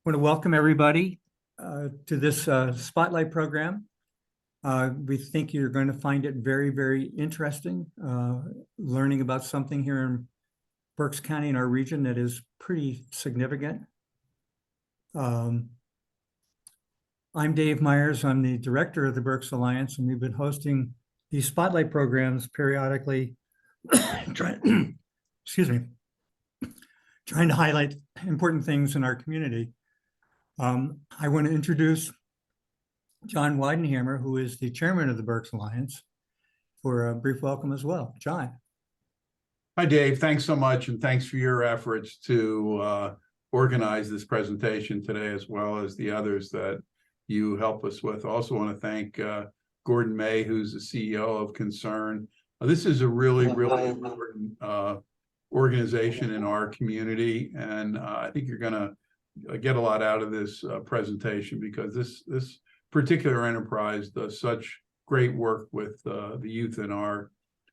want to welcome everybody to this Spotlight program. We think you're going to find it very, very interesting, learning about something here in Berks County in our region that is pretty significant. I'm Dave Myers. I'm the director of the Berks Alliance, and we've been hosting these Spotlight programs periodically, excuse me, trying to highlight important things in our community. I want to introduce John Weidenhammer, who is the chairman of the Berks Alliance, for a brief welcome as well. John. Hi, Dave. Thanks so much, and thanks for your efforts to organize this presentation today, as well as the others that you help us with. I also want to thank Gordon May, who's the CEO of Concern. This is a really important organization in our community, and I think you're going to get a lot out of this presentation, because this particular enterprise does such great work with the youth in our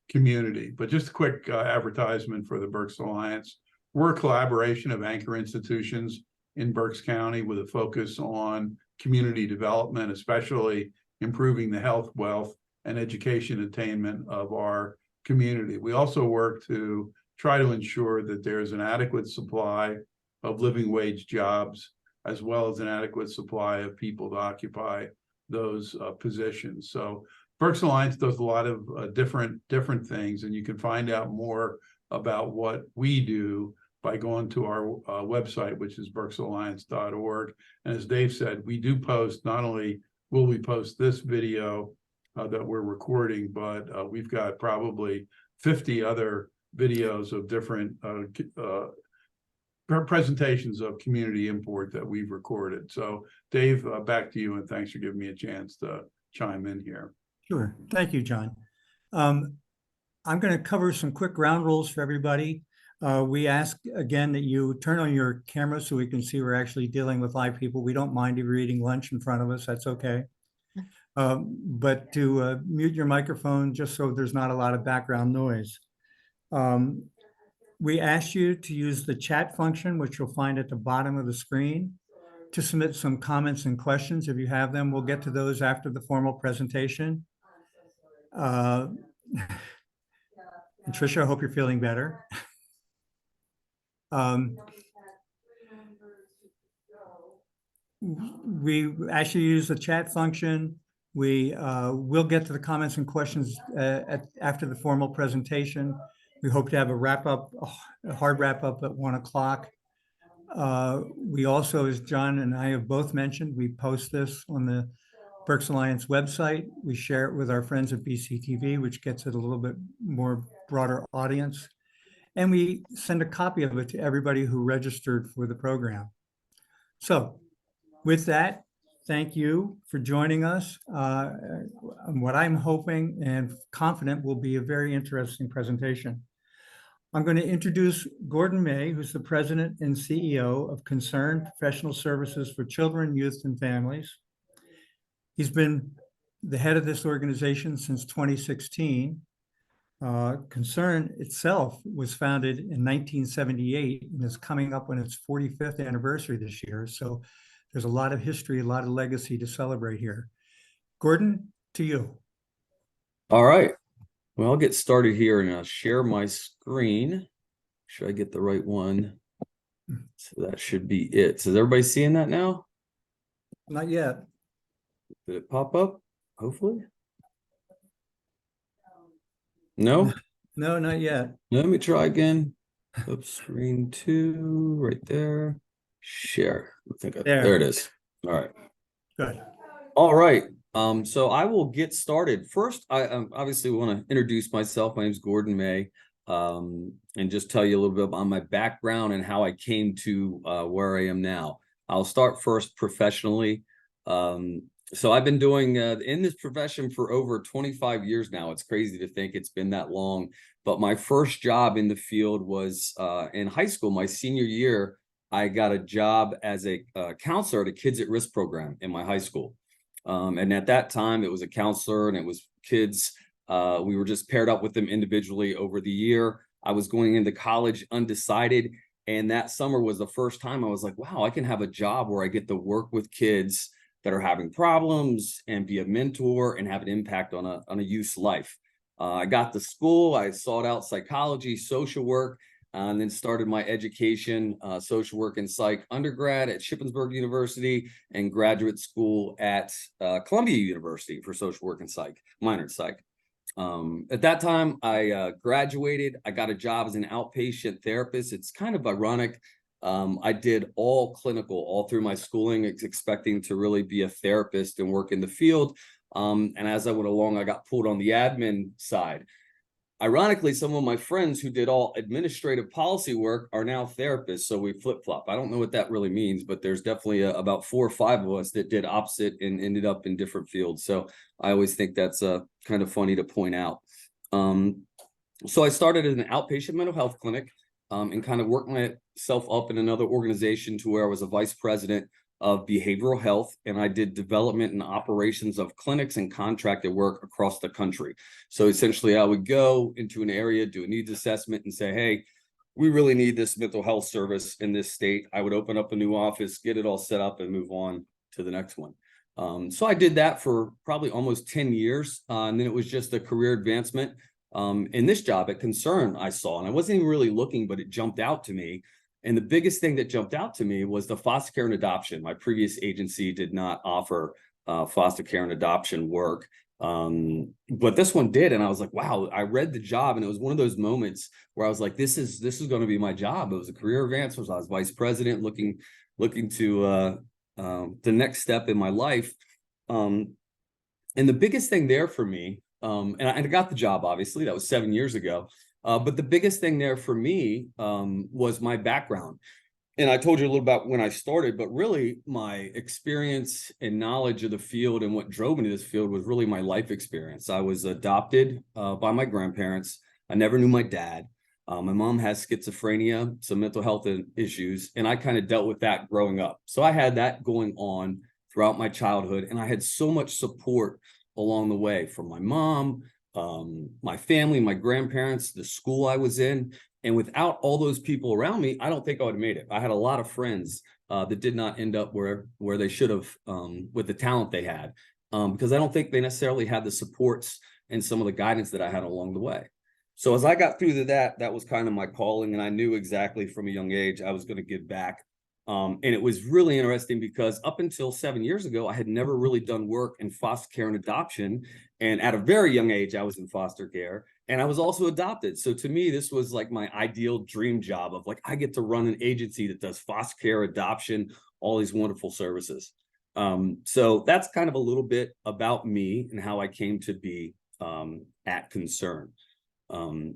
community. But just a quick advertisement for the Berks Alliance. We're a collaboration of anchor institutions in Berks County with a focus on community development, especially improving the health, wealth, and education attainment of our community. We also work to try to ensure that there's an adequate supply of living wage jobs, as well as an adequate supply of people to occupy those positions. So Berks Alliance does a lot of different things, and you can find out more about what we do by going to our website, which is berksalliance.org. And as Dave said, we do post, not only will we post this video that we're recording, but we've got probably 50 other videos of different presentations of community import that we've recorded. So Dave, back to you, and thanks for giving me a chance to chime in here. Sure. Thank you, John. I'm going to cover some quick ground rules for everybody. We ask again that you turn on your camera so we can see we're actually dealing with live people. We don't mind if you're eating lunch in front of us. That's okay. But to mute your microphone just so there's not a lot of background noise. We ask you to use the chat function, which you'll find at the bottom of the screen, to submit some comments and questions if you have them. We'll get to those after the formal presentation. And Tricia, I hope you're feeling better. We actually use the chat function. We will get to the comments and questions after the formal presentation. We hope to have a hard wrap up at 1 o'clock. We also, as John and I have both mentioned, we post this on the Berks Alliance website. We share it with our friends at BCTV, which gets it a little bit more broader audience. And we send a copy of it to everybody who registered for the program. So with that, thank you for joining us. What I'm hoping and confident will be a very interesting presentation. I'm going to introduce Gordon May, who's the president and CEO of Concern Professional Services for Children, Youth, and Families. He's been the head of this organization since 2016. Concern itself was founded in 1978 and is coming up on its 45th anniversary this year. So there's a lot of history, a lot of legacy to celebrate here. Gordon, to you. All right. Well, I'll get started here and I'll share my screen. Should I get the right one? So that should be it. So is everybody seeing that now? Not yet. Did it pop up? Hopefully. No? No, not yet. Let me try again. Oops, screen 2 right there. Share. There it is. All right. Good. All right. So I will get started. First, I obviously want to introduce myself. My name is Gordon May, and just tell you a little bit about my background and how I came to where I am now. I'll start first professionally. So I've been doing in this profession for over 25 years now. It's crazy to think it's been that long. But my first job in the field was in high school. My senior year, I got a job as a counselor at a Kids at Risk program in my high school. And at that time, it was a counselor and it was kids. We were just paired up with them individually over the year. I was going into college undecided. And that summer was the first time I was like, wow, I can have a job where I get to work with kids that are having problems and be a mentor and have an impact on a youth's life. I got to school, I sought out psychology, social work, and then started my education, social work and psych undergrad at Shippensburg University and graduate school at Columbia University for social work and psych, minor in psych. At that time, I graduated. I got a job as an outpatient therapist. It's kind of ironic. I did all clinical all through my schooling, expecting to really be a therapist and work in the field. And as I went along, I got pulled on the admin side. Ironically, some of my friends who did all administrative policy work are now therapists. So we flip-flop. I don't know what that really means, but there's definitely about 4 or 5 of us that did opposite and ended up in different fields. So I always think that's kind of funny to point out. So I started in an outpatient mental health clinic and kind of worked myself up in another organization to where I was a vice president of behavioral health, and I did development and operations of clinics and contracted work across the country. So essentially I would go into an area, do a needs assessment and say, hey, we really need this mental health service in this state. I would open up a new office, get it all set up and move on to the next one. So I did that for probably almost 10 years. And then it was just a career advancement. In this job at Concern I saw, and I wasn't even really looking, but it jumped out to me. And the biggest thing that jumped out to me was the foster care and adoption. My previous agency did not offer foster care and adoption work, but this one did. And I was like, wow, I read the job and it was one of those moments where I was like, this is going to be my job. It was a career advancement. I was vice president looking to the next step in my life. And the biggest thing there for me, and I got the job, obviously, that was 7 years ago. But the biggest thing there for me was my background. And I told you a little about when I started, but really my experience and knowledge of the field and what drove me to this field was really my life experience. I was adopted by my grandparents. I never knew my dad. My mom has schizophrenia, some mental health issues, and I kind of dealt with that growing up. So I had that going on throughout my childhood, and I had so much support along the way from my mom, my family, my grandparents, the school I was in. And without all those people around me, I don't think I would have made it. I had a lot of friends that did not end up where they should have with the talent they had, because I don't think they necessarily had the supports and some of the guidance that I had along the way. So as I got through to that was kind of my calling. And I knew exactly from a young age I was going to give back. And it was really interesting because up until 7 years ago, I had never really done work in foster care and adoption. And at a very young age, I was in foster care and I was also adopted. So to me, this was like my ideal dream job of like, I get to run an agency that does foster care, adoption, all these wonderful services. So that's kind of a little bit about me and how I came to be at Concern. The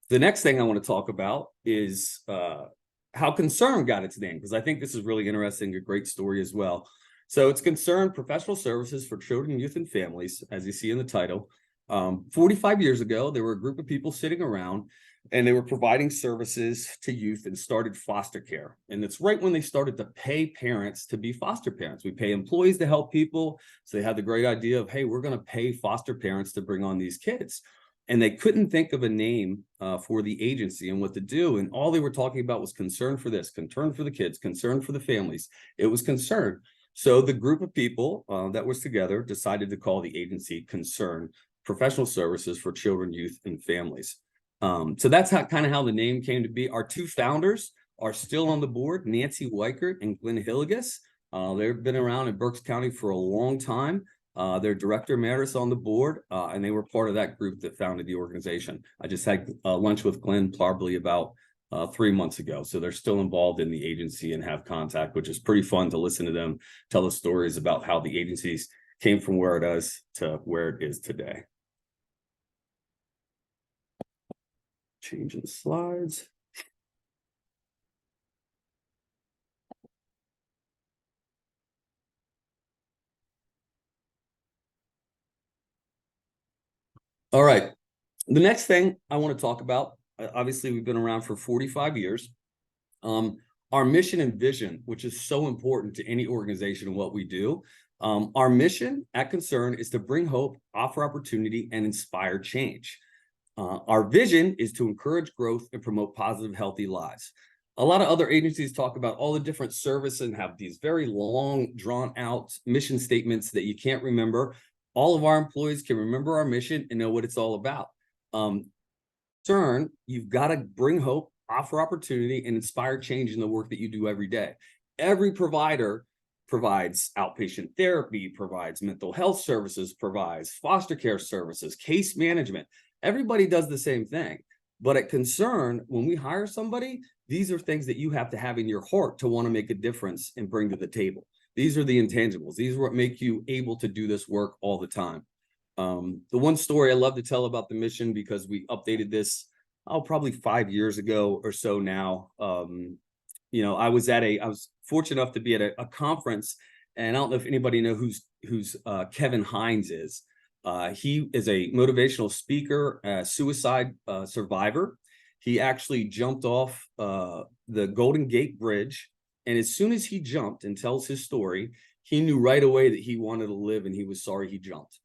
next thing I want to talk about is how Concern got its name, because I think this is really interesting, a great story as well. So it's Concern Professional Services for Children, Youth, and Families, as you see in the title. 45 years ago, there were a group of people sitting around and they were providing services to youth and started foster care. And it's right when they started to pay parents to be foster parents. We pay employees to help people. So they had the great idea of, hey, we're going to pay foster parents to bring on these kids. And they couldn't think of a name for the agency and what to do. And all they were talking about was concern for this, concern for the kids, concern for the families. It was Concern. So the group of people that was together decided to call the agency Concern Professional Services for Children, Youth, and Families. So that's kind of how the name came to be. Our two founders are still on the board, Nancy Weichert and Glenn Hilligus. They've been around in Berks County for a long time. They're director emeritus on the board, and they were part of that group that founded the organization. I just had lunch with Glenn probably about 3 months ago. So they're still involved in the agency and have contact, which is pretty fun to listen to them tell the stories about how the agencies came from where it is to where it is today. Changing slides. All right. The next thing I want to talk about, obviously we've been around for 45 years. Our mission and vision, which is so important to any organization and what we do. Our mission at Concern is to bring hope, offer opportunity, and inspire change. Our vision is to encourage growth and promote positive, healthy lives. a lot of other agencies talk about all the different services and have these very long, drawn out mission statements that you can't remember. All of our employees can remember our mission and know what it's all about. Concern, you've got to bring hope, offer opportunity, and inspire change in the work that you do every day. Every provider provides outpatient therapy, provides mental health services, provides foster care services, case management. Everybody does the same thing. But at Concern, when we hire somebody, these are things that you have to have in your heart to want to make a difference and bring to the table. These are the intangibles. These are what make you able to do this work all the time. The one story I love to tell about the mission, because we updated this, probably 5 years ago or so now. I was fortunate enough to be at a conference, and I don't know if anybody know who's Kevin Hines is. He is a motivational speaker, suicide survivor. He actually jumped off the Golden Gate Bridge, and as soon as he jumped and tells his story, he knew right away that he wanted to live, and he was sorry he jumped.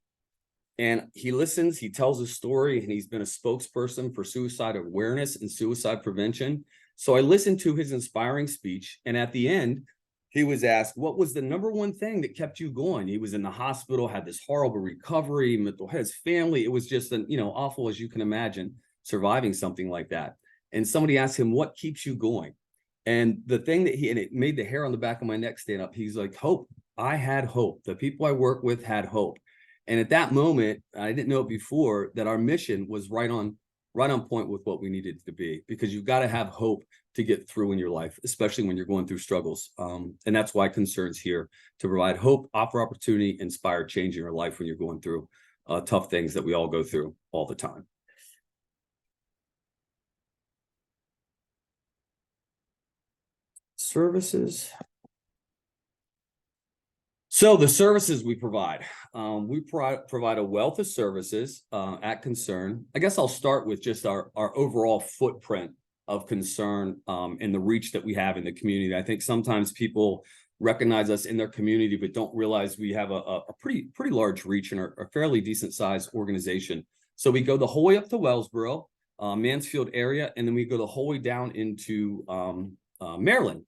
And he listens, he tells his story, and he's been a spokesperson for suicide awareness and suicide prevention. So I listened to his inspiring speech, and at the end, he was asked, what was the number one thing that kept you going? He was in the hospital, had this horrible recovery, mental health, his family. It was just awful as you can imagine, surviving something like that. And somebody asked him, what keeps you going? And the thing that and it made the hair on the back of my neck stand up. He's like, hope. I had hope. The people I work with had hope. And at that moment, I didn't know it before, that our mission was right on point with what we needed to be, because you've got to have hope to get through in your life, especially when you're going through struggles. And that's why Concern's here, to provide hope, offer opportunity, inspire change in your life when you're going through tough things that we all go through all the time. Services. So the services we provide a wealth of services at Concern. I guess I'll start with just our overall footprint of Concern and the reach that we have in the community. I think sometimes people recognize us in their community, but don't realize we have a pretty large reach and a fairly decent sized organization. So we go the whole way up to Wellsboro, Mansfield area, and then we go the whole way down into Maryland,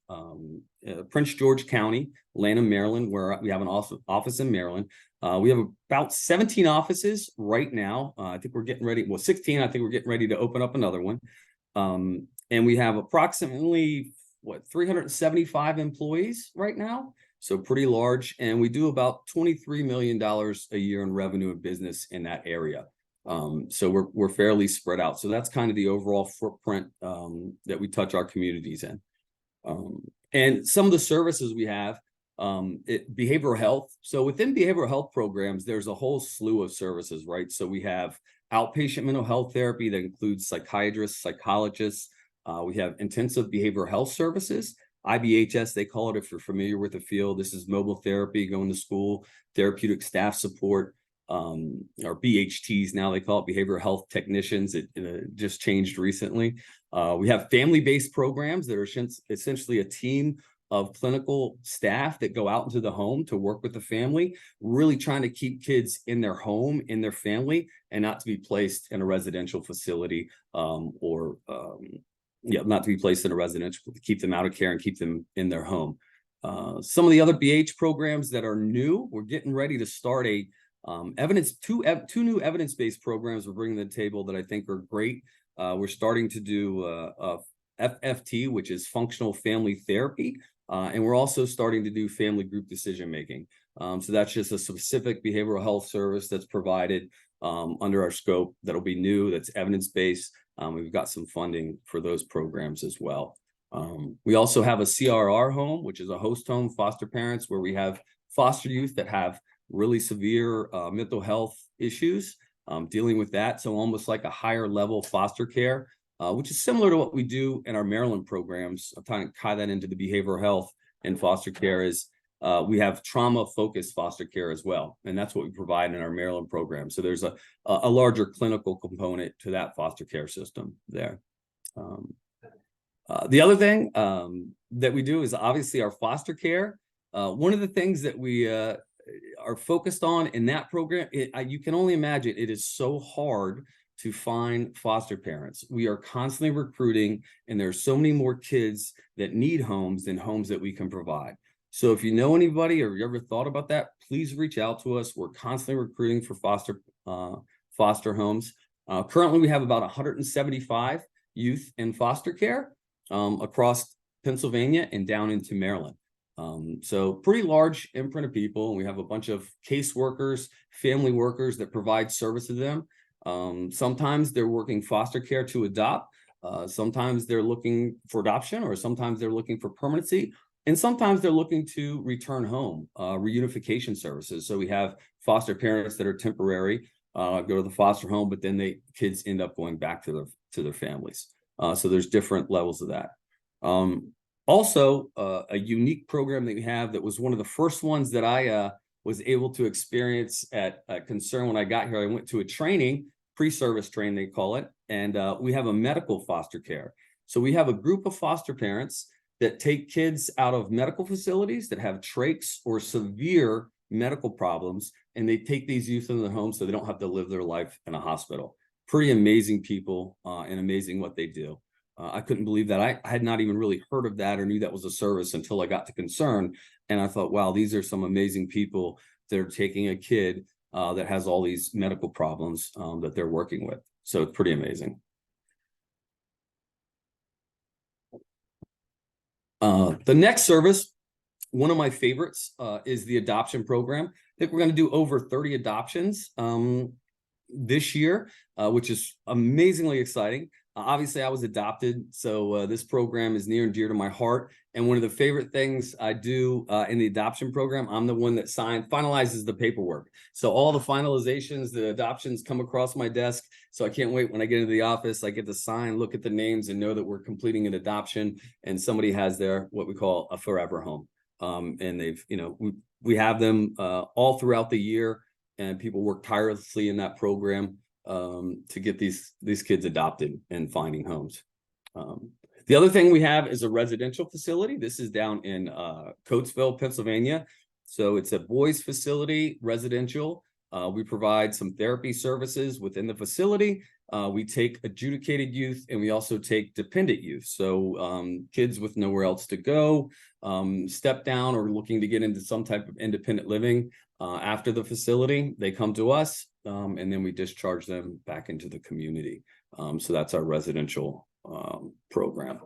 Prince George County, Lanham, Maryland, where we have an office in Maryland. We have about 17 offices right now. I think we're getting ready. Well, 16. I think we're getting ready to open up another one. And we have approximately 375 employees right now. So pretty large. And we do about $23 million a year in revenue and business in that area. So we're fairly spread out. So that's kind of the overall footprint that we touch our communities in. And some of the services we have, behavioral health. So within behavioral health programs, there's a whole slew of services, right? So we have outpatient mental health therapy that includes psychiatrists, psychologists. We have intensive behavioral health services, IBHS, they call it if you're familiar with the field. This is mobile therapy, going to school, therapeutic staff support, or BHTs now they call it, behavioral health technicians. It just changed recently. We have family-based programs that are essentially a team of clinical staff that go out into the home to work with the family, really trying to keep kids in their home, in their family, and not to be placed in a residential facility not to be placed in a residential, to keep them out of care and keep them in their home. Some of the other BH programs that are new, we're getting ready to start two new evidence-based programs we're bringing to the table that I think are great. We're starting to do FFT, which is functional family therapy. And we're also starting to do family group decision-making. So that's just a specific behavioral health service that's provided under our scope that'll be new, that's evidence-based. We've got some funding for those programs as well. We also have a CRR home, which is a host home foster parents, where we have foster youth that have really severe mental health issues, dealing with that. So almost like a higher level foster care, which is similar to what we do in our Maryland programs. I'm trying to tie that into the behavioral health and foster care is we have trauma-focused foster care as well. And that's what we provide in our Maryland program. So there's a larger clinical component to that foster care system there. The other thing that we do is obviously our foster care. One of the things that we are focused on in that program, you can only imagine it is so hard to find foster parents. We are constantly recruiting, and there's so many more kids that need homes than homes that we can provide. So if you know anybody or you ever thought about that, please reach out to us. We're constantly recruiting for foster homes. Currently, we have about 175 youth in foster care across Pennsylvania and down into Maryland. So pretty large imprint of people. We have a bunch of caseworkers, family workers that provide service to them. Sometimes they're working foster care to adopt. Sometimes they're looking for adoption, or sometimes they're looking for permanency. And sometimes they're looking to return home, reunification services. So we have foster parents that are temporary, go to the foster home, but then kids end up going back to their families. So there's different levels of that. Also, a unique program that we have that was one of the first ones that I was able to experience at Concern when I got here. I went to a training, pre-service training they call it, and we have a medical foster care. So we have a group of foster parents that take kids out of medical facilities that have trachs or severe medical problems, and they take these youth into their home so they don't have to live their life in a hospital. Pretty amazing people and amazing what they do. I couldn't believe that. I had not even really heard of that or knew that was a service until I got to Concern. And I thought, wow, these are some amazing people that are taking a kid that has all these medical problems that they're working with. So it's pretty amazing. The next service, one of my favorites, is the adoption program. I think we're going to do over 30 adoptions this year, which is amazingly exciting. Obviously, I was adopted, so this program is near and dear to my heart. And one of the favorite things I do in the adoption program, I'm the one that finalizes the paperwork. So all the finalizations, the adoptions come across my desk. So I can't wait when I get into the office. I get to sign, look at the names, and know that we're completing an adoption, and somebody has their what we call a forever home. And they've, we have them all throughout the year, and people work tirelessly in that program to get these kids adopted and finding homes. The other thing we have is a residential facility. This is down in Coatesville, Pennsylvania. So it's a boys facility, residential. We provide some therapy services within the facility. We take adjudicated youth, and we also take dependent youth. So kids with nowhere else to go, step down or looking to get into some type of independent living after the facility, they come to us, and then we discharge them back into the community. So that's our residential program.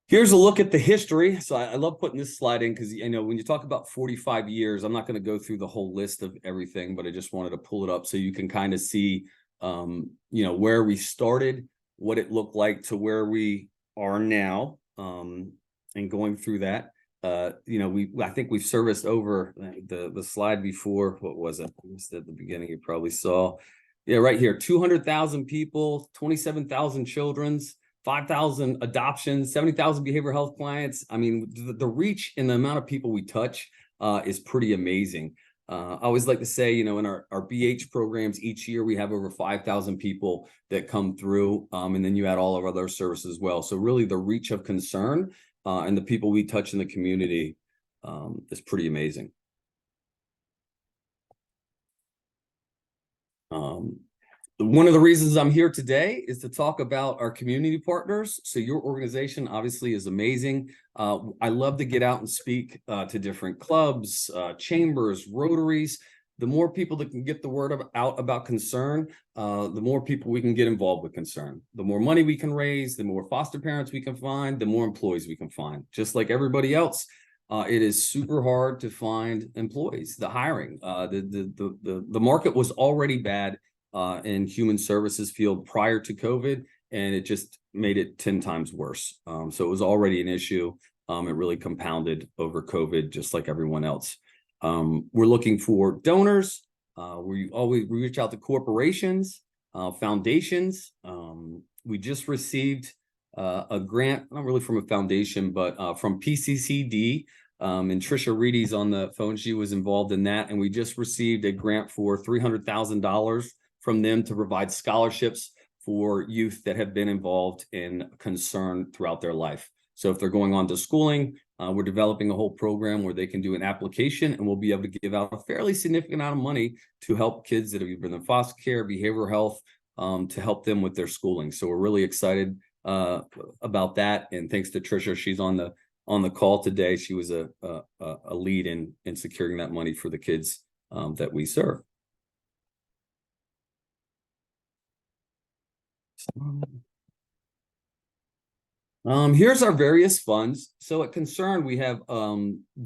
Here's a look at the history. So I love putting this slide in because, when you talk about 45 years, I'm not going to go through the whole list of everything, but I just wanted to pull it up so you can kind of see, where we started, what it looked like to where we are now, and going through that. I think we've serviced over the slide before. What was it? Just at the beginning, you probably saw. Yeah, right here, 200,000 people, 27,000 children's, 5,000 adoptions, 70,000 behavioral health clients. I mean, the reach and the amount of people we touch is pretty amazing. I always like to say, in our BH programs, each year we have over 5,000 people that come through, and then you add all of our other services as well. So really the reach of Concern and the people we touch in the community is pretty amazing. One of the reasons I'm here today is to talk about our community partners. So your organization obviously is amazing. I love to get out and speak to different clubs, chambers, rotaries. The more people that can get the word out about Concern, the more people we can get involved with Concern. The more money we can raise, the more foster parents we can find, the more employees we can find. Just like everybody else, it is super hard to find employees. The hiring, the market was already bad in human services field prior to COVID, and it just made it 10 times worse. So it was already an issue. It really compounded over COVID, just like everyone else. We're looking for donors. We reach out to corporations, foundations. We just received a grant, not really from a foundation, but from PCCD. And Trisha Reedy's on the phone. She was involved in that. And we just received a grant for $300,000 from them to provide scholarships for youth that have been involved in Concern throughout their life. So if they're going on to schooling, we're developing a whole program where they can do an application, and we'll be able to give out a fairly significant amount of money to help kids that have been in foster care, behavioral health, to help them with their schooling. So we're really excited about that. And thanks to Trisha, she's on the call today. She was a lead in securing that money for the kids that we serve. Here's our various funds. So at Concern, we have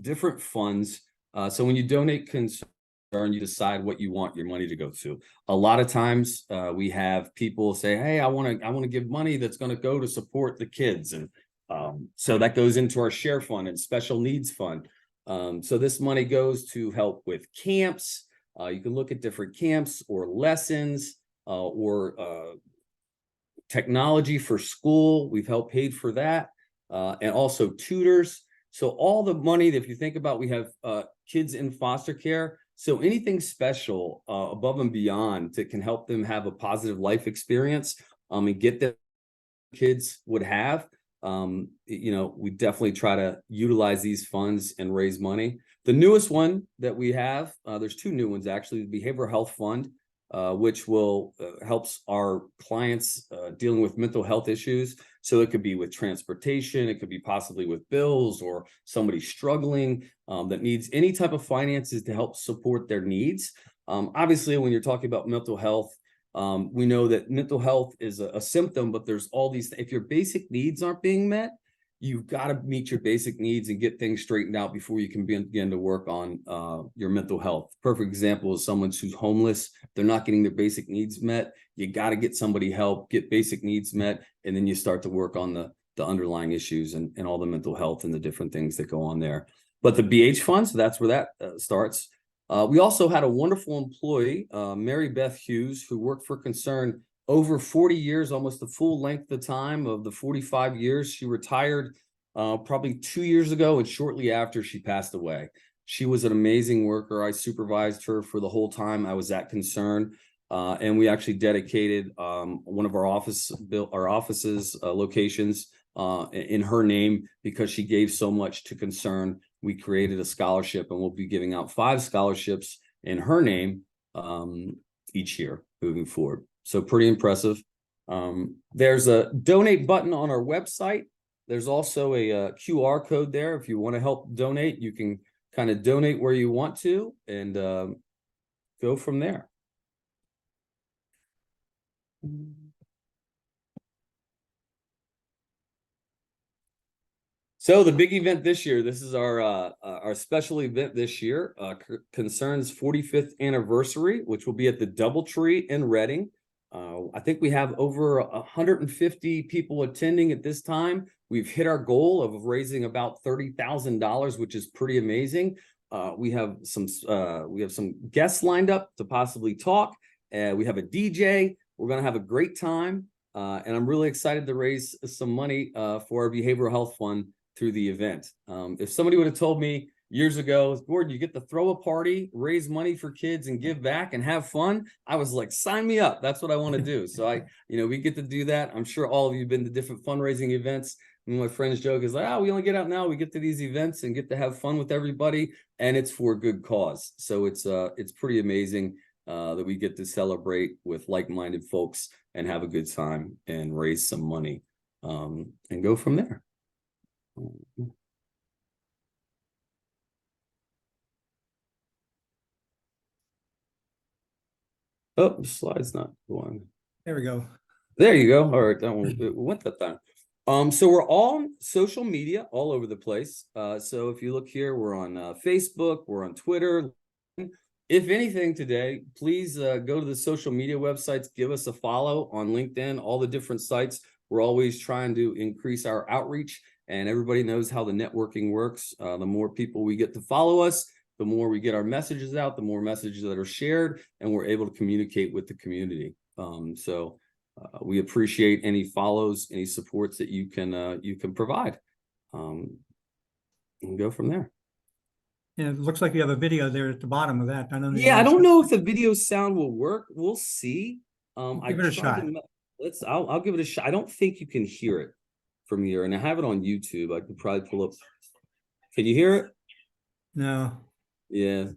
different funds. So when you donate Concern, you decide what you want your money to go to. A lot of times we have people say, hey, I want to give money that's going to go to support the kids. And so that goes into our share fund and special needs fund. So this money goes to help with camps. You can look at different camps or lessons or technology for school. We've helped paid for that, and also tutors. So all the money that, if you think about, we have kids in foster care. So anything special above and beyond that can help them have a positive life experience and get that kids would have, we definitely try to utilize these funds and raise money. The newest one that we have, there's two new ones actually, the Behavioral Health Fund, which will helps our clients dealing with mental health issues. So it could be with transportation, it could be possibly with bills, or somebody struggling that needs any type of finances to help support their needs. Obviously, when you're talking about mental health, we know that mental health is a symptom, but there's all these, if your basic needs aren't being met, you've got to meet your basic needs and get things straightened out before you can begin to work on your mental health. Perfect example is someone who's homeless. They're not getting their basic needs met. You got to get somebody help, get basic needs met, and then you start to work on the underlying issues and all the mental health and the different things that go on there. But the BH fund, so that's where that starts. We also had a wonderful employee, Mary Beth Hughes, who worked for Concern over 40 years, almost the full length of time of the 45 years. She retired probably 2 years ago, and shortly after she passed away. She was an amazing worker. I supervised her for the whole time I was at Concern, and we actually dedicated one of our offices locations in her name because she gave so much to Concern. We created a scholarship, and we'll be giving out 5 scholarships in her name each year moving forward. So pretty impressive. There's a donate button on our website. There's also a QR code there. If you want to help donate, you can kind of donate where you want to and go from there. So the big event this year, this is our special event this year, Concern's 45th anniversary, which will be at the DoubleTree in Reading. I think we have over 150 people attending at this time. We've hit our goal of raising about $30,000, which is pretty amazing. We have some guests lined up to possibly talk. We have a DJ. We're going to have a great time, and I'm really excited to raise some money for our behavioral health fund through the event. If somebody would have told me years ago, Gordon, you get to throw a party, raise money for kids, and give back and have fun, I was like, sign me up. That's what I want to do. So we get to do that. I'm sure all of you have been to different fundraising events. And my friends joke is like, we only get out now. We get to these events and get to have fun with everybody, and it's for a good cause. So it's pretty amazing that we get to celebrate with like-minded folks and have a good time and raise some money and go from there. Oh, the slide's not going. There we go. There you go. All right, that one it went that time. So we're all on social media all over the place. So if you look here, we're on Facebook, we're on Twitter. If anything today, please go to the social media websites, give us a follow on LinkedIn, all the different sites. We're always trying to increase our outreach, and everybody knows how the networking works. The more people we get to follow us, the more we get our messages out, the more messages that are shared, and we're able to communicate with the community. So we appreciate any follows, any supports that you can provide, and go from there. Yeah, it looks like you have a video there at the bottom of that. I don't know if the video sound will work. We'll see. Give it a shot. I'll give it a shot. I don't think you can hear it from here, and I have it on YouTube. I could probably pull up. Can you hear it? No. Yeah.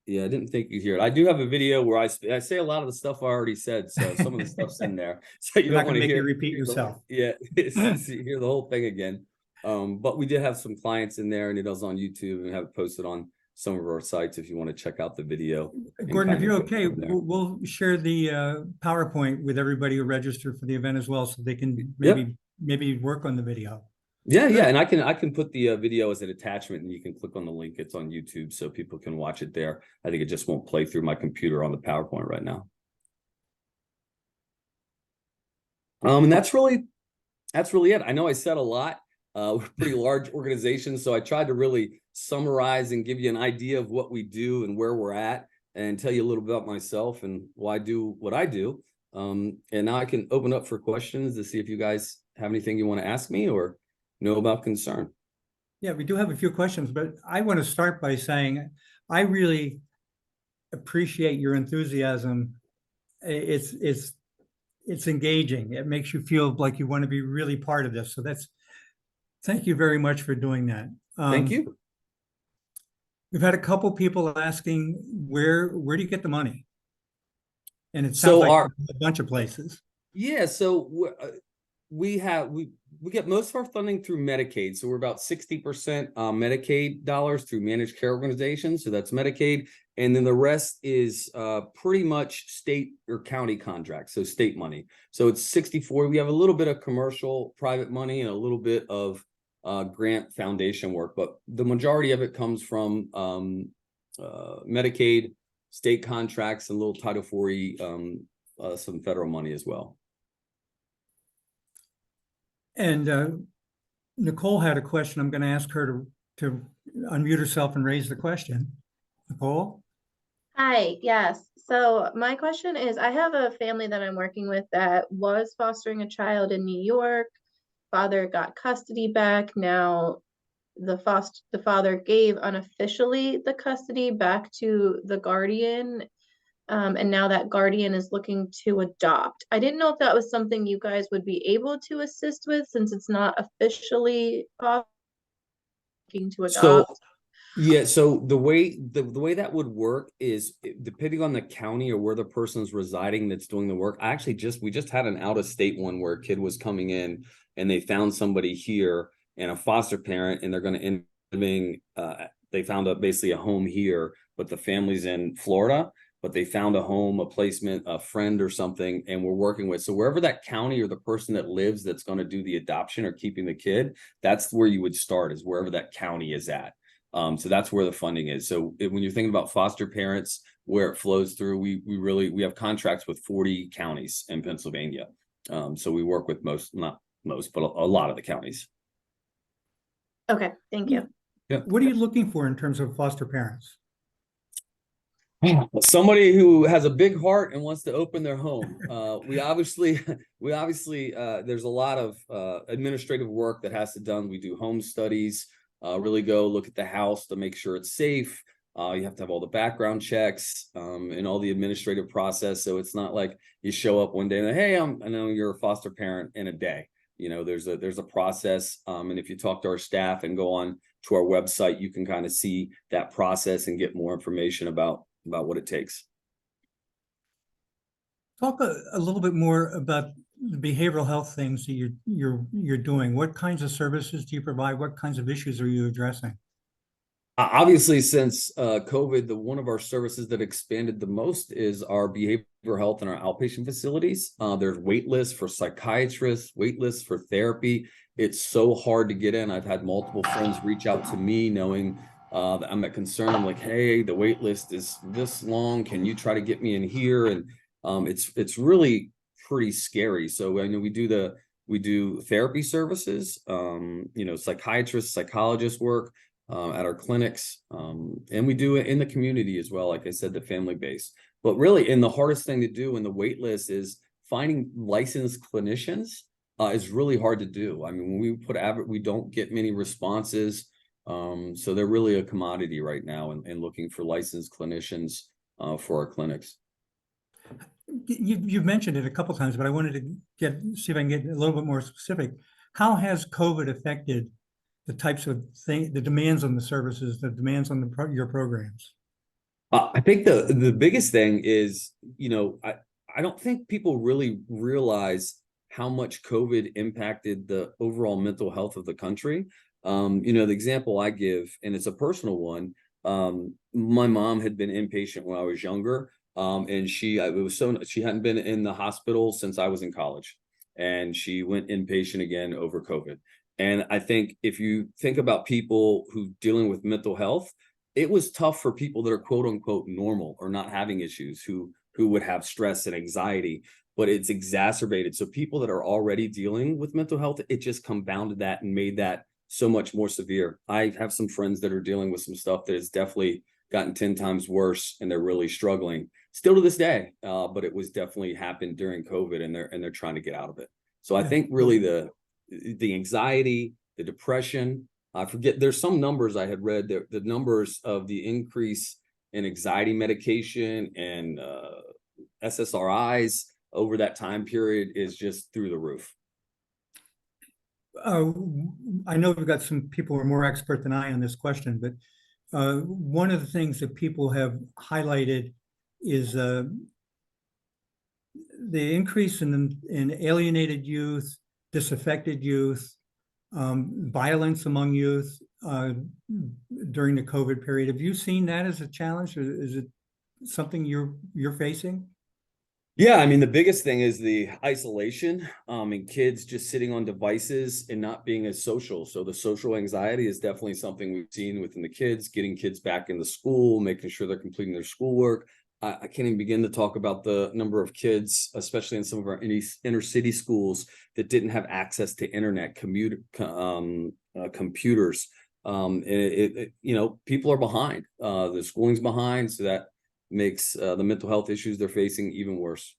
Yeah, I didn't think you'd hear it. I do have a video where I say a lot of the stuff I already said, so some of the stuff's in there. So you We're not don't gonna want to make you hear repeat yourself. Yeah, so you hear the whole thing again. But we did have some clients in there, and it was on YouTube, and have it posted on some of our sites if you want to check out the video. and Gordon, if kind of you're go okay, from there. we'll share the PowerPoint with everybody who registered for the event as well, so they can Yep. maybe work on the video. Yeah, Good. yeah, and I can put the video as an attachment, and you can click on the link. It's on YouTube, so people can watch it there. I think it just won't play through my computer on the PowerPoint right now. And that's really it. I know I said a lot. We're a pretty large organization, so I tried to really summarize and give you an idea of what we do and where we're at, and tell you a little bit about myself and why I do what I do. And now I can open up for questions to see if you guys have anything you want to ask me or know about Concern. Yeah, we do have a few questions, but I want to start by saying I really appreciate your enthusiasm. It's engaging. It makes you feel like you want to be really part of this. So thank you very much for doing that. Thank you. We've had a couple people asking where do you get the money? And it So sounds like a bunch of places. Yeah, so we get most of our funding through Medicaid. So we're about 60% Medicaid dollars through managed care organizations. So that's Medicaid. And then the rest is pretty much state or county contracts, so state money. So it's 64. We have a little bit of commercial private money and a little bit of grant foundation work, but the majority of it comes from Medicaid, state contracts, and a little Title IV, some federal money as well. And Nicole had a question. I'm going to ask her to unmute herself and raise the question. Nicole? Hi, yes. So my question is, I have a family that I'm working with that was fostering a child in New York. Father got custody back. Now the father gave unofficially the custody back to the guardian. And now that guardian is looking to adopt. I didn't know if that was something you guys would be able to assist with, since it's not officially looking to adopt. Yeah, so the way that would work is depending on the county or where the person's residing that's doing the work. We just had an out-of-state one where a kid was coming in and they found somebody here and a foster parent, and they're going to end up living. They found basically a home here, but the family's in Florida. But they found a home, a placement, a friend or something, and we're working with. So wherever that county or the person that lives that's going to do the adoption or keeping the kid, that's where you would start, is wherever that county is at. So that's where the funding is. So when you're thinking about foster parents, where it flows through, we have contracts with 40 counties in Pennsylvania. So we work with not most, but a lot of the counties. Okay, thank you. Yeah. What are you looking for in terms of foster parents? Somebody who has a big heart and wants to open their home. We obviously there's a lot of administrative work that has to be done. We do home studies, really go look at the house to make sure it's safe. You have to have all the background checks and all the administrative process. So it's not like you show up one day and hey, I know you're a foster parent in a day. You know, there's a process. And if you talk to our staff and go on to our website, you can kind of see that process and get more information about what it takes. Talk a little bit more about the behavioral health things that you're doing. What kinds of services do you provide? What kinds of issues are you addressing? Obviously, since COVID, one of our services that expanded the most is our behavioral health in our outpatient facilities. There's wait lists for psychiatrists, wait lists for therapy. It's so hard to get in. I've had multiple friends reach out to me knowing that I'm at Concern. I'm like, hey, the wait list is this long. Can you try to get me in here? And it's really pretty scary. So I know we do therapy services, psychiatrists, psychologists work at our clinics, and we do it in the community as well. Like I said, the family base. But really, and the hardest thing to do in the wait list is finding licensed clinicians. Is really hard to do. I mean, when we put we don't get many responses. So they're really a commodity right now, and looking for licensed clinicians for our clinics. You've mentioned it a couple times, but I wanted to see if I can get a little bit more specific. How has COVID affected the types of the demands on the services, the demands on your programs? I think the biggest thing is, I don't think people really realize how much COVID impacted the overall mental health of the country. The example I give, and it's a personal one. My mom had been inpatient when I was younger, and she hadn't been in the hospital since I was in college, and she went inpatient again over COVID. And I think if you think about people who dealing with mental health, it was tough for people that are quote unquote normal or not having issues, who would have stress and anxiety, but it's exacerbated. So people that are already dealing with mental health, it just compounded that and made that so much more severe. I have some friends that are dealing with some stuff that has definitely gotten 10 times worse, and they're really struggling still to this day. But it was definitely happened during COVID, and they're trying to get out of it. So I think really the anxiety, the depression, I forget, there's some numbers I had read that the numbers of the increase in anxiety medication and SSRIs over that time period is just through the roof. I know we've got some people who are more expert than I on this question, but one of the things that people have highlighted is the increase in alienated youth, disaffected youth, violence among youth during the COVID period. Have you seen that as a challenge, or is it something you're facing? Yeah, I mean, the biggest thing is the isolation, and kids just sitting on devices and not being as social. So the social anxiety is definitely something we've seen within the kids, getting kids back into school, making sure they're completing their schoolwork. I can't even begin to talk about the number of kids, especially in some of our inner city schools, that didn't have access to internet, computers. People are behind. The schooling's behind, so that makes the mental health issues they're facing even worse.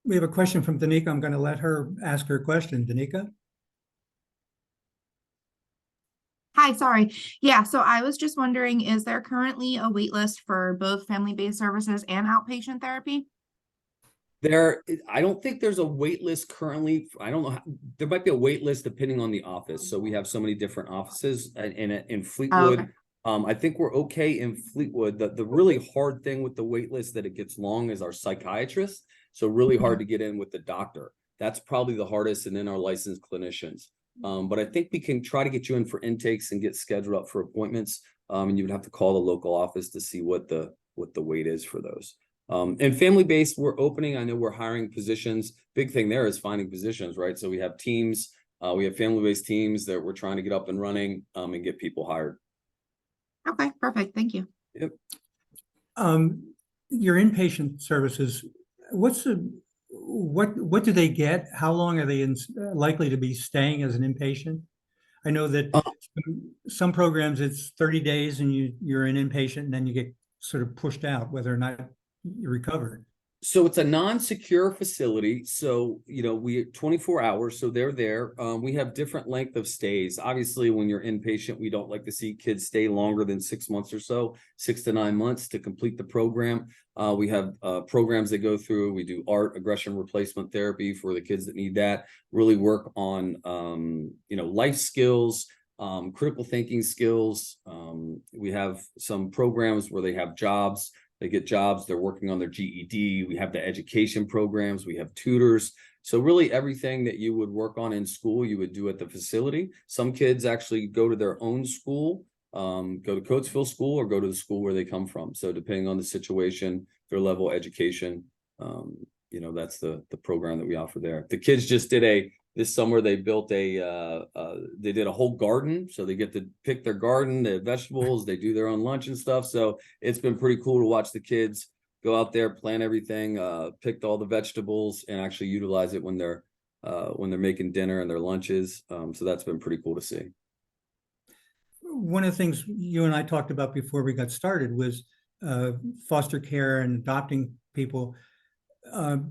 We have a question from Danica. I'm going to let her ask her question. Danica? Hi, sorry. Yeah, so I was just wondering, is there currently a wait list for both family-based services and outpatient therapy? I don't think there's a wait list currently. I don't know. There might be a wait list depending on the office. So we have so many different offices in Fleetwood. Oh, okay. I think we're okay in Fleetwood. The really hard thing with the wait list that it gets long is our psychiatrist. So really hard to get in with the doctor. That's probably the hardest, and then our licensed clinicians. But I think we can try to get you in for intakes and get scheduled up for appointments. And you would have to call the local office to see what the wait is for those. And family-based, we're opening. I know we're hiring positions. Big thing there is finding positions, right? So we have teams, we have family-based teams that we're trying to get up and running and get people hired. Okay, perfect. Thank you. Yep. Your inpatient services, what do they get? How long are they likely to be staying as an inpatient? I know that some programs it's 30 days and you're an inpatient, and then you get sort of pushed out whether or not you recover. So it's a non-secure facility. So, we 24 hours. So they're there. We have different length of stays. Obviously, when you're inpatient, we don't like to see kids stay longer than 6 months or so, 6 to 9 months to complete the program. We have programs that go through. We do art, aggression replacement therapy for the kids that need that. Really work on, life skills, critical thinking skills. We have some programs where they have jobs. They get jobs, they're working on their GED. We have the education programs, we have tutors. So really everything that you would work on in school, you would do at the facility. Some kids actually go to their own school, go to Coatesville School, or go to the school where they come from. So depending on the situation, their level of education, that's the program that we offer there. The kids just did this summer, they built they did a whole garden. So they get to pick their garden, their vegetables, they do their own lunch and stuff. So it's been pretty cool to watch the kids go out there, plant everything, picked all the vegetables, and actually utilize it when they're making dinner and their lunches. So that's been pretty cool to see. One of the things you and I talked about before we got started was foster care and adopting people,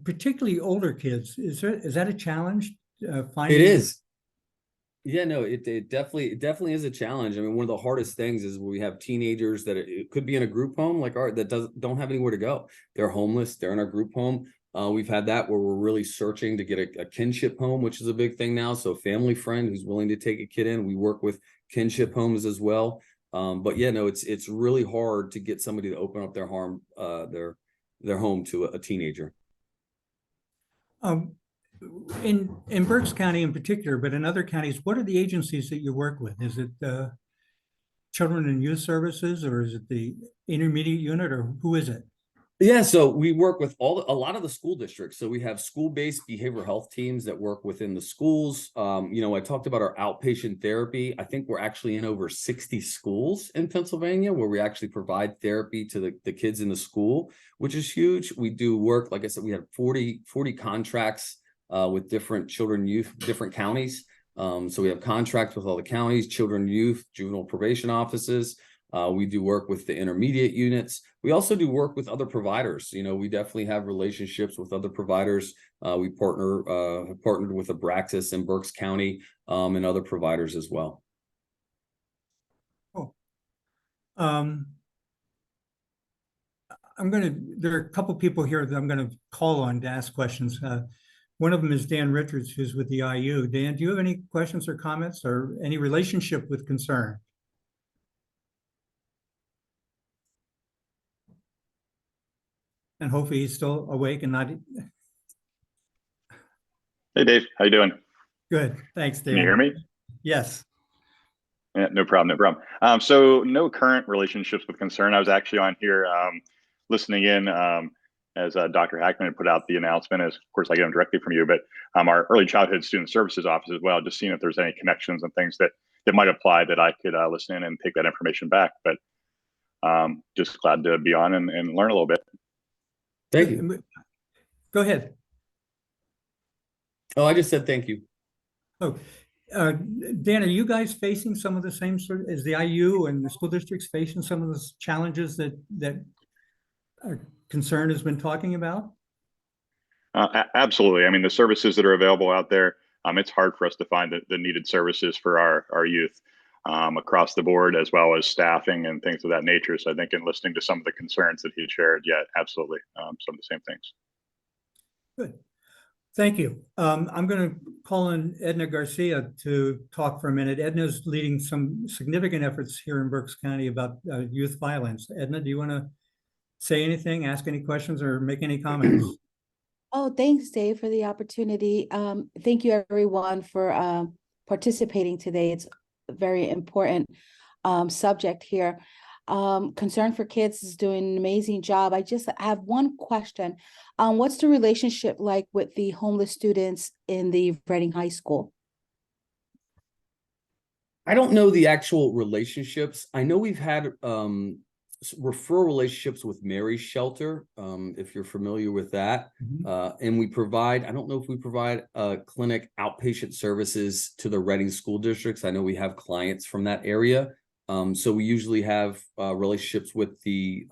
particularly older kids. Is that a challenge? It is. Yeah, no, it definitely is a challenge. I mean, one of the hardest things is we have teenagers that it could be in a group home like ours that don't have anywhere to go. They're homeless. They're in our group home. We've had that where we're really searching to get a kinship home, which is a big thing now. So family friend who's willing to take a kid in. We work with kinship homes as well. But yeah, no, it's really hard to get somebody to open up their home to a teenager. Um, in Berks County in particular, but in other counties, what are the agencies that you work with? Is it Children and Youth Services, or is it the intermediate unit, or who is it? Yeah, so we work with a lot of the school districts. So we have school-based behavioral health teams that work within the schools. I talked about our outpatient therapy. I think we're actually in over 60 schools in Pennsylvania where we actually provide therapy to the kids in the school, which is huge. We do work, like I said, we have 40 contracts with different children, youth, different counties. So we have contracts with all the counties, children, youth, juvenile probation offices. We do work with the intermediate units. We also do work with other providers. We definitely have relationships with other providers. We have partnered with Abraxas in Berks County and other providers as well. Oh. There are a couple people here that I'm going to call on to ask questions. One of them is Dan Richards, who's with the IU. Dan, do you have any questions or comments or any relationship with Concern? And hopefully he's still awake and not. Hey, Dave. How you doing? Good. Thanks, Dan. Can you hear me? Yes. Yeah, no problem. No problem. So no current relationships with Concern. I was actually on here listening in as Dr. Hackman had put out the announcement. As of course, I get them directly from you, but our early childhood student services office as well, just seeing if there's any connections and things that might apply that I could listen in and take that information back. But just glad to be on and learn a little bit. Thank you. Go ahead. Oh, I just said thank you. Oh, Dan, are you guys facing some of the same sort as the IU and the school districts facing some of the challenges that our Concern has been talking about? Absolutely. I mean, the services that are available out there, it's hard for us to find the needed services for our youth across the board, as well as staffing and things of that nature. So I think in listening to some of the concerns that he shared, yeah, absolutely. Some of the same things. Good. Thank you. I'm going to call on Edna Garcia to talk for a minute. Edna's leading some significant efforts here in Berks County about youth violence. Edna, do you want to say anything, ask any questions, or make any comments? Oh, thanks, Dave, for the opportunity. Thank you, everyone, for participating today. It's a very important subject here. Concern4Kids is doing an amazing job. I just have one question. What's the relationship like with the homeless students in the Reading High School? I don't know the actual relationships. I know we've had referral relationships with Mary's Shelter, if you're familiar with that. And we provide, I don't know if we provide clinic outpatient services to the Reading school districts. I know we have clients from that area. So we usually have relationships with the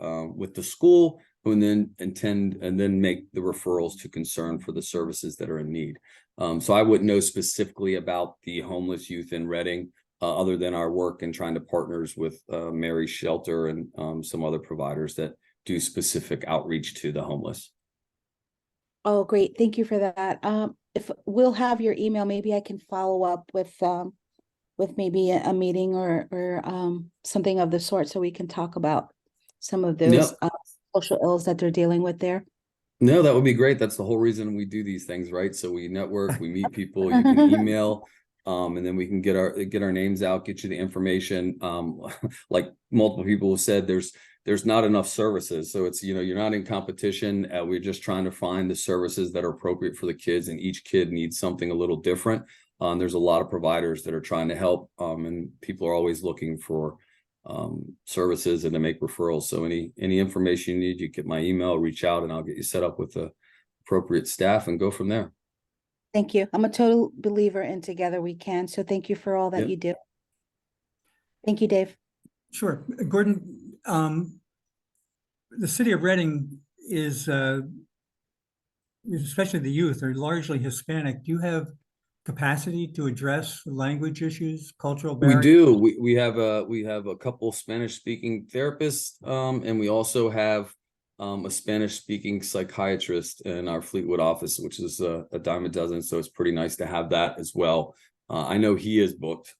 school, and then make the referrals to Concern for the services that are in need. So I wouldn't know specifically about the homeless youth in Reading, other than our work and trying to partners with Mary's Shelter and some other providers that do specific outreach to the homeless. Oh, great. Thank you for that. If we'll have your email, maybe I can follow up with maybe a meeting or something of the sort, so we can talk about some of those social ills that they're dealing with there. No, that would be great. That's the whole reason we do these things, right? So we network, we meet people, you can email, and then we can get our names out, get you the information. Like multiple people have said, there's not enough services. So it's, you're not in competition. We're just trying to find the services that are appropriate for the kids, and each kid needs something a little different. There's a lot of providers that are trying to help, and people are always looking for services and to make referrals. So any information you need, you get my email, reach out, and I'll get you set up with the appropriate staff and go from there. Thank you. I'm a total believer in Together We Can. So thank you for all that you do. Thank you, Dave. Sure. Gordon, the city of Reading is, especially the youth, are largely Hispanic. Do you have capacity to address language issues, cultural We barriers? do. We have a couple Spanish speaking therapists, and we also have a Spanish speaking psychiatrist in our Fleetwood office, which is a dime a dozen. So it's pretty nice to have that as well. I know he is booked,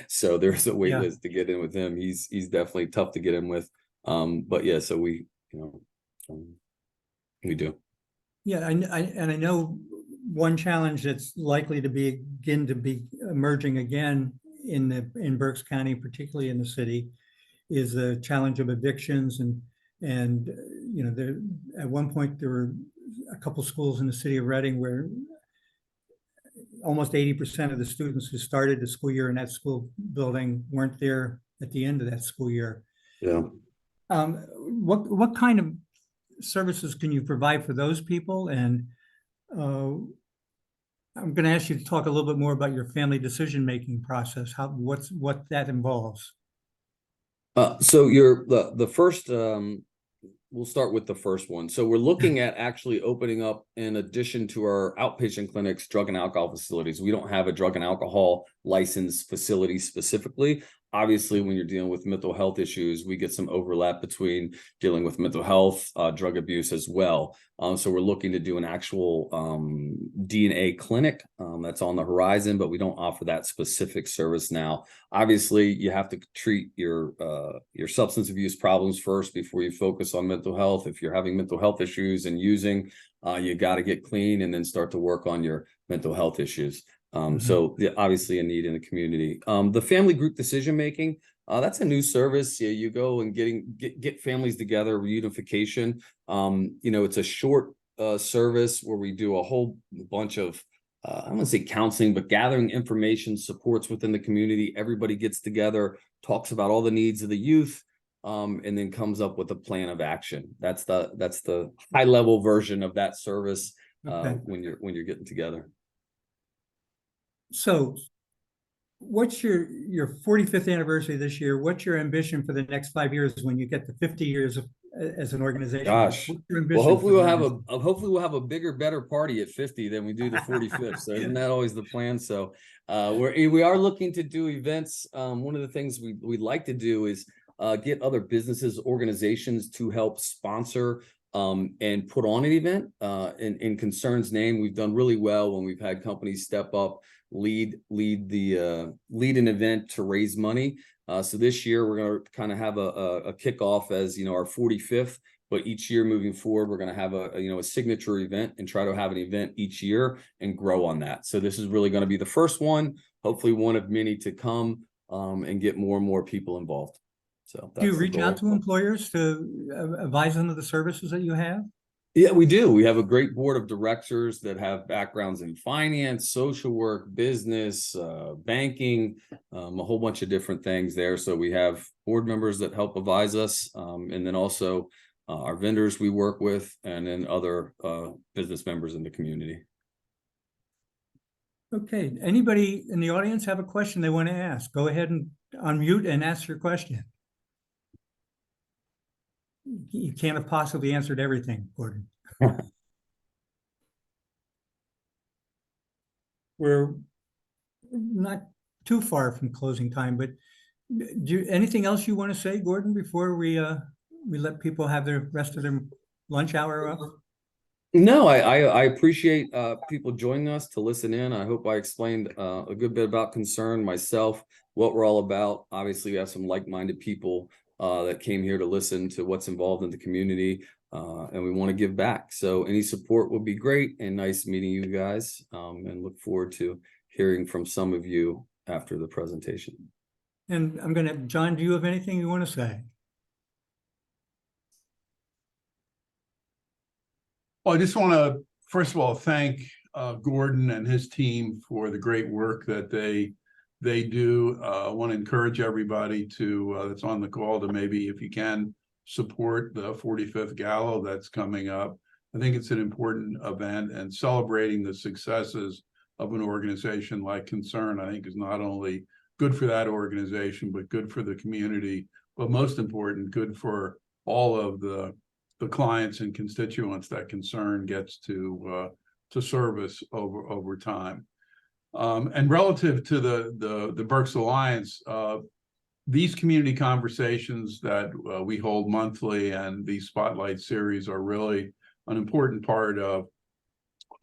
so there's a wait list to get in with him. He's definitely tough to get in with. But yeah, so we, we do. Yeah, I know one challenge that's likely to begin to be emerging again in Berks County, particularly in the city, is the challenge of evictions and there at one point there were a couple schools in the city of Reading where almost 80% of the students who started the school year in that school building weren't there at the end of that school year. Yeah. What kind of services can you provide for those people? And I'm going to ask you to talk a little bit more about your family decision-making process. What that involves. So the first, we'll start with the first one. So we're looking at actually opening up, in addition to our outpatient clinics, drug and alcohol facilities. We don't have a drug and alcohol license facility specifically. Obviously, when you're dealing with mental health issues, we get some overlap between dealing with mental health, drug abuse as well. So we're looking to do an actual DNA clinic that's on the horizon, but we don't offer that specific service now. Obviously, you have to treat your substance abuse problems first before you focus on mental health. If you're having mental health issues and using, you got to get clean and then start to work on your mental health issues. So obviously a need in the community. The family group decision making, that's a new service. Yeah, you go and get families together, reunification. It's a short service where we do a whole bunch of I don't want to say counseling, but gathering information, supports within the community. Everybody gets together, talks about all the needs of the youth, and then comes up with a plan of action. That's the high level version of that service when you're getting together. So what's your 45th anniversary this year? What's your ambition for the next 5 years when you get to 50 years as an organization? Gosh, well, hopefully we'll have a bigger, better party at 50 than we do the 45th. So isn't that always the plan? So we are looking to do events. One of the things we'd like to do is get other businesses, organizations to help sponsor and put on an event. In Concern's name, we've done really well when we've had companies step up, lead an event to raise money. So this year we're going to kind of have a kickoff as our 45th, but each year moving forward, we're going to have a signature event and try to have an event each year and grow on that. So this is really going to be the first one, hopefully one of many to come, and get more and more people involved. So do you reach out to employers to advise them of the services that you have? Yeah, we do. We have a great board of directors that have backgrounds in finance, social work, business, banking, a whole bunch of different things there. So we have board members that help advise us, and then also our vendors we work with, and then other business members in the community. Okay. Anybody in the audience have a question they want to ask? Go ahead and unmute and ask your question. You can't have possibly answered everything, Gordon. We're not too far from closing time, but anything else you want to say, Gordon, before we let people have the rest of their lunch hour up? No, I appreciate people joining us to listen in. I hope I explained a good bit about Concern, myself, what we're all about. Obviously, we have some like-minded people that came here to listen to what's involved in the community, and we want to give back. So any support would be great, and nice meeting you guys, and look forward to hearing from some of you after the presentation. And John, do you have anything you want to say? Well, I just want to, first of all, thank Gordon and his team for the great work that they do. I want to encourage everybody to that's on the call to maybe, if you can, support the 45th Gala that's coming up. I think it's an important event, and celebrating the successes of an organization like Concern, I think, is not only good for that organization, but good for the community, but most important, good for all of the clients and constituents that Concern gets to service over time. And relative to the Berks Alliance, these community conversations that we hold monthly and these spotlight series are really an important part of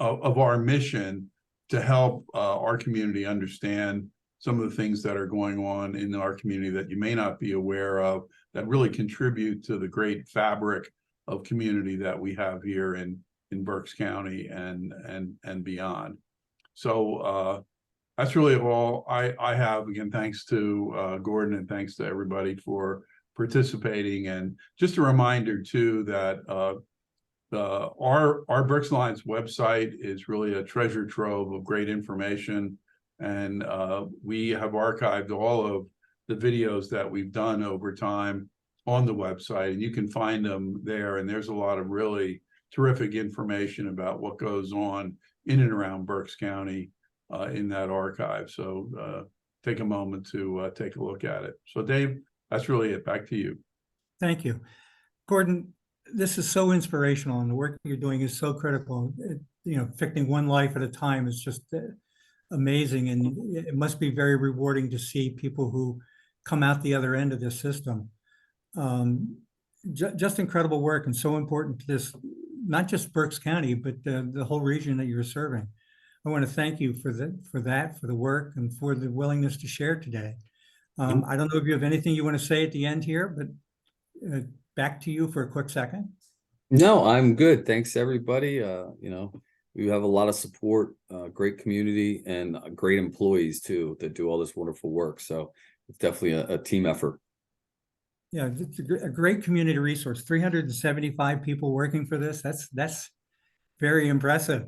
our mission to help our community understand some of the things that are going on in our community that you may not be aware of, that really contribute to the great fabric of community that we have here in Berks County and beyond. So that's really all I have. Again, thanks to Gordon, and thanks to everybody for participating. And just a reminder too that our Berks Alliance website is really a treasure trove of great information, and we have archived all of the videos that we've done over time on the website, and you can find them there. And there's a lot of really terrific information about what goes on in and around Berks County in that archive. So take a moment to take a look at it. So Dave, that's really it. Back to you. Thank you. Gordon, this is so inspirational, and the work you're doing is so critical. Fixing one life at a time is just amazing, and it must be very rewarding to see people who come out the other end of this system. Just incredible work, and so important to this, not just Berks County, but the whole region that you're serving. I want to thank you for the work, and for the willingness to share today. I don't know if you have anything you want to say at the end here, but back to you for a quick second. No, I'm good. Thanks, everybody. We have a lot of support, great community, and great employees too that do all this wonderful work. So it's definitely a team effort. Yeah, it's a great community resource. 375 people working for this. That's very impressive.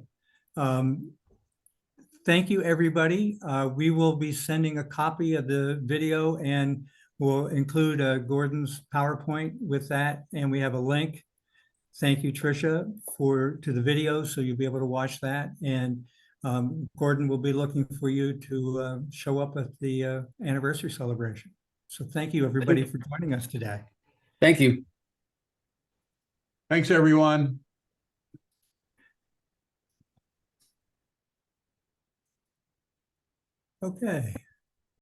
Thank you, everybody. We will be sending a copy of the video, and we'll include Gordon's PowerPoint with that, and we have a link. Thank you, Tricia, to the video, so you'll be able to watch that. And Gordon will be looking for you to show up at the anniversary celebration. So thank you, everybody, for joining us today. Thank you. Thanks, everyone. Okay.